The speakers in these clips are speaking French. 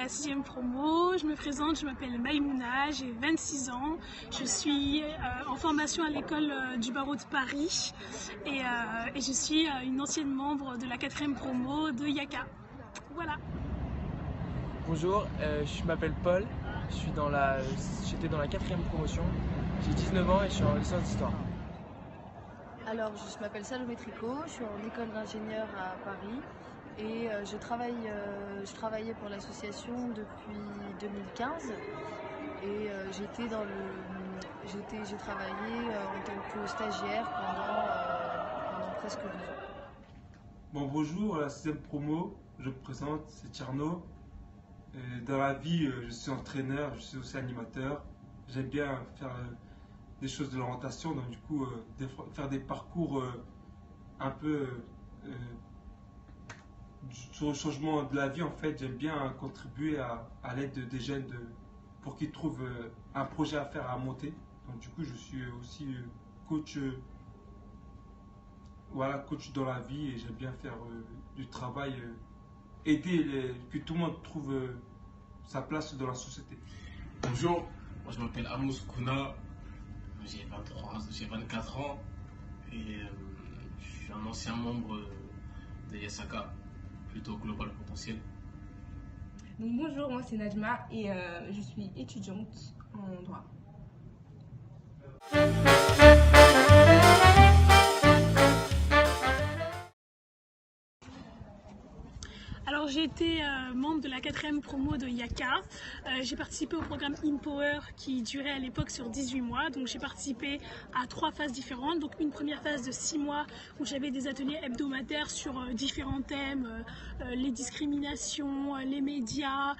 la 6e promo. Je me présente, je m'appelle Maïmouna, j'ai 26 ans. Je suis en formation à l'école du barreau de Paris et je suis une ancienne membre de la 4e promo de Yaka. Voilà. Bonjour, je m'appelle Paul, j'étais dans la 4e promotion, j'ai 19 ans et je suis en licence d'histoire. Alors, je m'appelle Salomé Tricot, je suis en école d'ingénieur à Paris et je travaillais pour l'association depuis 2015 et j'ai travaillé en tant que stagiaire pendant presque 2 ans. Bon, bonjour, la 6e promo, je me présente, c'est Tierno. Dans la vie, je suis entraîneur, je suis aussi animateur. J'aime bien faire des choses de l'orientation, donc du coup, faire des parcours un peu sur le changement de la vie. En fait, j'aime bien contribuer à l'aide des jeunes pour qu'ils trouvent un projet à faire, à monter. Donc du coup, je suis aussi coach, coach dans la vie et j'aime bien faire du travail. Aider que tout le monde trouve sa place dans la société. Bonjour, moi je m'appelle Amos Kouna, j'ai 24 ans et je suis un ancien membre de Yasaka, plutôt Global Potentiel. Donc bonjour, moi c'est Najma et je suis étudiante en droit. Alors j'ai été membre de la 4e promo de Yaka. J'ai participé au programme InPower qui durait à l'époque sur 18 mois. Donc j'ai participé à 3 phases différentes. Donc une première phase de 6 mois où j'avais des ateliers hebdomadaires sur différents thèmes, les discriminations, les médias,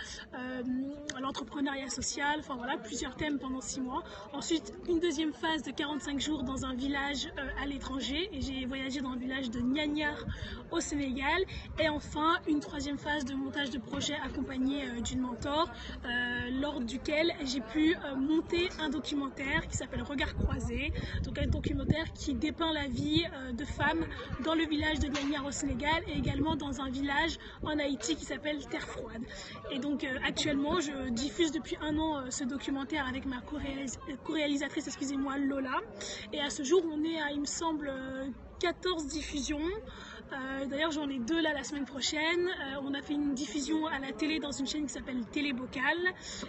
l'entrepreneuriat social, enfin voilà, plusieurs thèmes pendant 6 mois. Ensuite une deuxième phase de 45 jours dans un village à l'étranger et j'ai voyagé dans le village de Nianyar au Sénégal. Et enfin une troisième phase de montage de projet accompagné d'une mentor lors duquel j'ai pu monter un documentaire qui s'appelle Regard croisé, donc un documentaire qui dépeint la vie de femmes dans le village de Nianyar au Sénégal et également dans un village en Haïti qui s'appelle Terre Froide. Et donc actuellement je diffuse depuis 1 an ce documentaire avec ma co-réalisatrice, excusez-moi, Lola, et à ce jour on est à, il me semble, 14 diffusions. D'ailleurs j'en ai 2 là la semaine prochaine. On a fait une diffusion à la télé dans une chaîne qui s'appelle Télé Bocal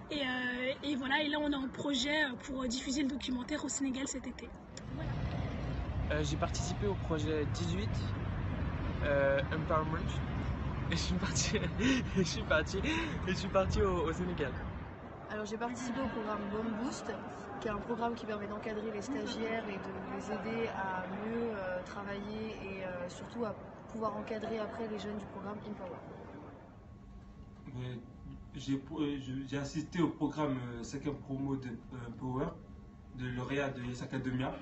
et voilà, et là on est en projet pour diffuser le documentaire au Sénégal cet été. Voilà. J'ai participé au projet 18 Empowerment et je suis parti au Sénégal. Alors j'ai participé au programme Bomb Boost, qui est un programme qui permet d'encadrer les stagiaires et de les aider à mieux travailler et surtout à pouvoir encadrer après les jeunes du programme InPower. J'ai assisté au programme 5e promo de Power, de lauréat de Yes Academia.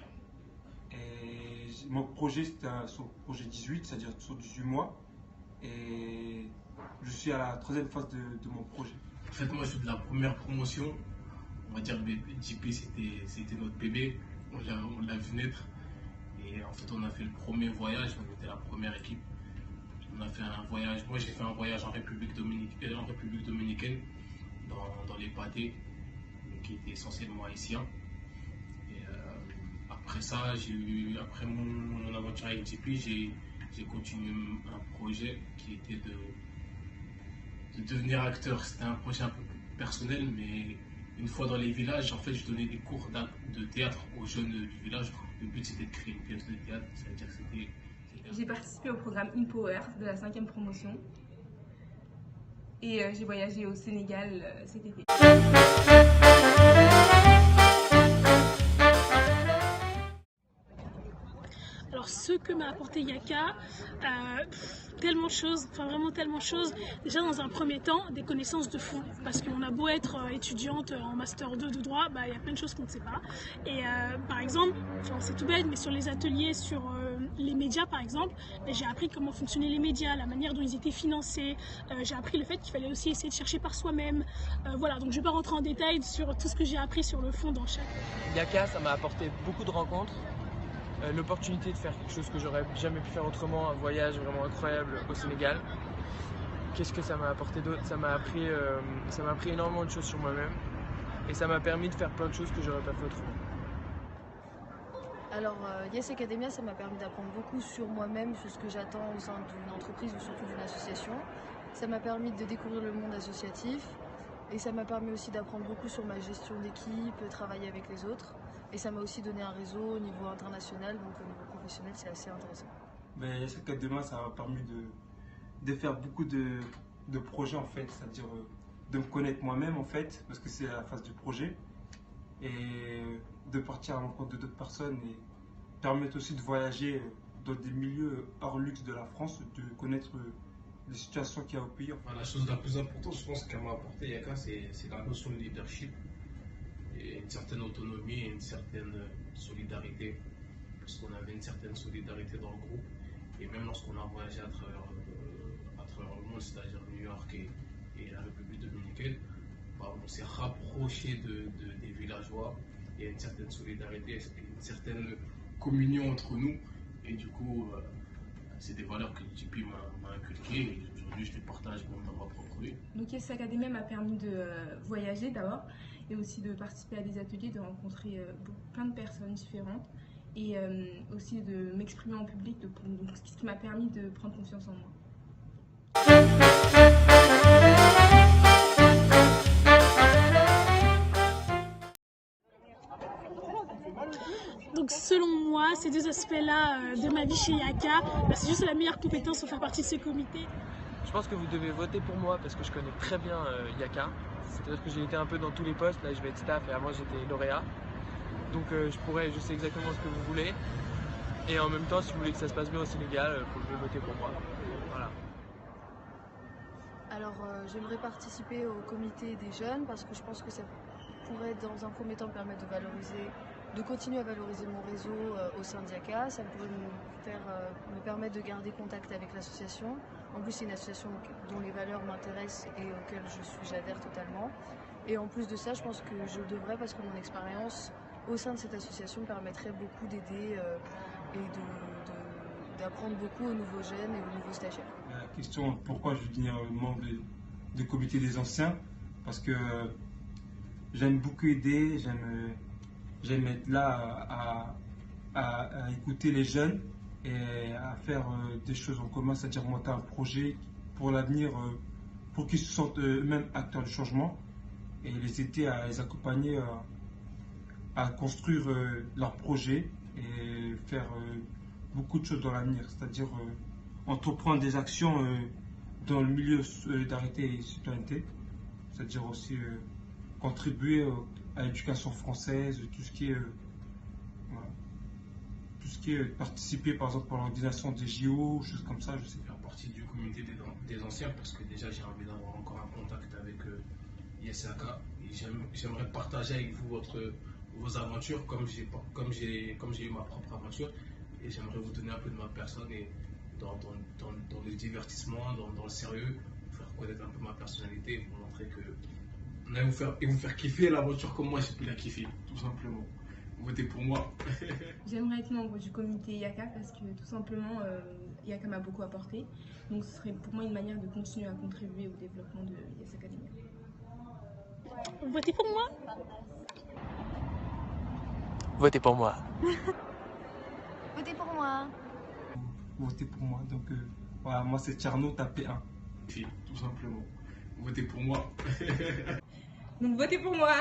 Et mon projet c'était sur le projet 18, c'est-à-dire sur 18 mois. Et je suis à la 3e phase de mon projet. En fait, moi je suis de la première promotion, on va dire JP c'était notre bébé, on l'a vu naître. Et en fait on a fait le premier voyage, on était la première équipe. On a fait un voyage, moi j'ai fait un voyage en République dominicaine, dans les pâtés, qui était essentiellement haïtien. Et après ça, après mon aventure avec JP, j'ai continué un projet qui était de devenir acteur. C'était un projet un peu plus personnel, mais une fois dans les villages, en fait, je donnais des cours de théâtre aux jeunes du village. Le but c'était de créer une pièce de théâtre, c'est-à-dire que c'était... J'ai participé au programme InPower de la 5e promotion et j'ai voyagé au Sénégal cet été. Alors ce que m'a apporté Yaka, tellement de choses, enfin vraiment tellement de choses. Déjà dans un premier temps, des connaissances de fond, parce qu'on a beau être étudiante en master 2 de droit, il y a plein de choses qu'on ne sait pas. Et par exemple, c'est tout bête, mais sur les ateliers sur les médias par exemple, j'ai appris comment fonctionnaient les médias, la manière dont ils étaient financés, j'ai appris le fait qu'il fallait aussi essayer de chercher par soi-même. Voilà, donc je ne vais pas rentrer en détail sur tout ce que j'ai appris sur le fond dans chaque... Yaka, ça m'a apporté beaucoup de rencontres. L'opportunité de faire quelque chose que j'aurais jamais pu faire autrement, un voyage vraiment incroyable au Sénégal. qu'est-ce que ça m'a apporté d'autre? Ça m'a appris énormément de choses sur moi-même et ça m'a permis de faire plein de choses que j'aurais pas fait autrement. Alors, Yes Academia, ça m'a permis d'apprendre beaucoup sur moi-même, sur ce que j'attends au sein d'une entreprise ou surtout d'une association. Ça m'a permis de découvrir le monde associatif et ça m'a permis aussi d'apprendre beaucoup sur ma gestion d'équipe, travailler avec les autres. Et ça m'a aussi donné un réseau au niveau international, donc au niveau professionnel, c'est assez intéressant. Yes Academia, ça m'a permis de faire beaucoup de projets en fait, c'est-à-dire de me connaître moi-même en fait, parce que c'est la phase du projet, et de partir à l'encontre d'autres personnes et permettre aussi de voyager dans des milieux hors luxe de la France, de connaître les situations qu'il y a au pays. Enfin, la chose la plus importante, je pense, qu'elle m'a apporté Yaka, c'est la notion de leadership et une certaine autonomie et une certaine solidarité, parce qu'on avait une certaine solidarité dans le groupe. Et même lorsqu'on a voyagé à travers le monde, c'est-à-dire New York et la République dominicaine, on s'est rapproché des villageois. Il y a une certaine solidarité, une certaine communion entre nous. Et du coup, c'est des valeurs que JP m'a inculquées et aujourd'hui je les partage même dans ma propre vie. Donc Yes Academia m'a permis de voyager d'abord et aussi de participer à des ateliers, de rencontrer plein de personnes différentes et aussi de m'exprimer en public, donc, ce qui m'a permis de prendre confiance en moi. Donc selon moi, ces deux aspects-là de ma vie chez Yaka, c'est juste la meilleure compétence pour faire partie de ce comité. Je pense que vous devez voter pour moi parce que je connais très bien Yaka. C'est-à-dire que j'ai été un peu dans tous les postes, là je vais être staff et avant j'étais lauréat. Donc je sais exactement ce que vous voulez. Et en même temps, si vous voulez que ça se passe bien au Sénégal, il faut mieux voter pour moi. Voilà. Alors, j'aimerais participer au comité des jeunes parce que je pense que ça pourrait, dans un premier temps, me permettre de continuer à valoriser mon réseau au sein d'Yaka. Ça pourrait me permettre de garder contact avec l'association. En plus, c'est une association dont les valeurs m'intéressent et auxquelles j'adhère totalement. Et en plus de ça, je pense que je le devrais parce que mon expérience au sein de cette association permettrait beaucoup d'aider et d'apprendre beaucoup aux nouveaux jeunes et aux nouveaux stagiaires. La question pourquoi je veux devenir membre du comité des anciens, parce que j'aime beaucoup aider, j'aime être là à écouter les jeunes et à faire des choses en commun, c'est-à-dire monter un projet pour l'avenir, pour qu'ils se sentent eux-mêmes acteurs du changement et les aider à les accompagner à construire leur projet et faire beaucoup de choses dans l'avenir, c'est-à-dire entreprendre des actions dans le milieu de solidarité et citoyenneté, c'est-à-dire aussi contribuer à l'éducation française, tout ce qui est participer par exemple à l'organisation des JO, choses comme ça, je sais. Faire partie du comité des anciens parce que déjà j'ai envie d'avoir encore un contact avec Yes Aka et j'aimerais partager avec vous vos aventures comme j'ai eu ma propre aventure et j'aimerais vous donner un peu de ma personne et dans le divertissement, dans le sérieux, vous faire connaître un peu ma personnalité et vous montrer que vous faire kiffer l'aventure comme moi j'ai pu la kiffer, tout simplement. Votez pour moi. J'aimerais être membre du comité Yaka parce que tout simplement Yaka m'a beaucoup apporté. Donc ce serait pour moi une manière de continuer à contribuer au développement de Yes Academia. Votez pour moi. Votez pour moi. Votez pour moi. Votez pour moi, donc voilà, moi c'est Tcherno, tapez 1. Tout simplement. Votez pour moi. Donc votez pour moi.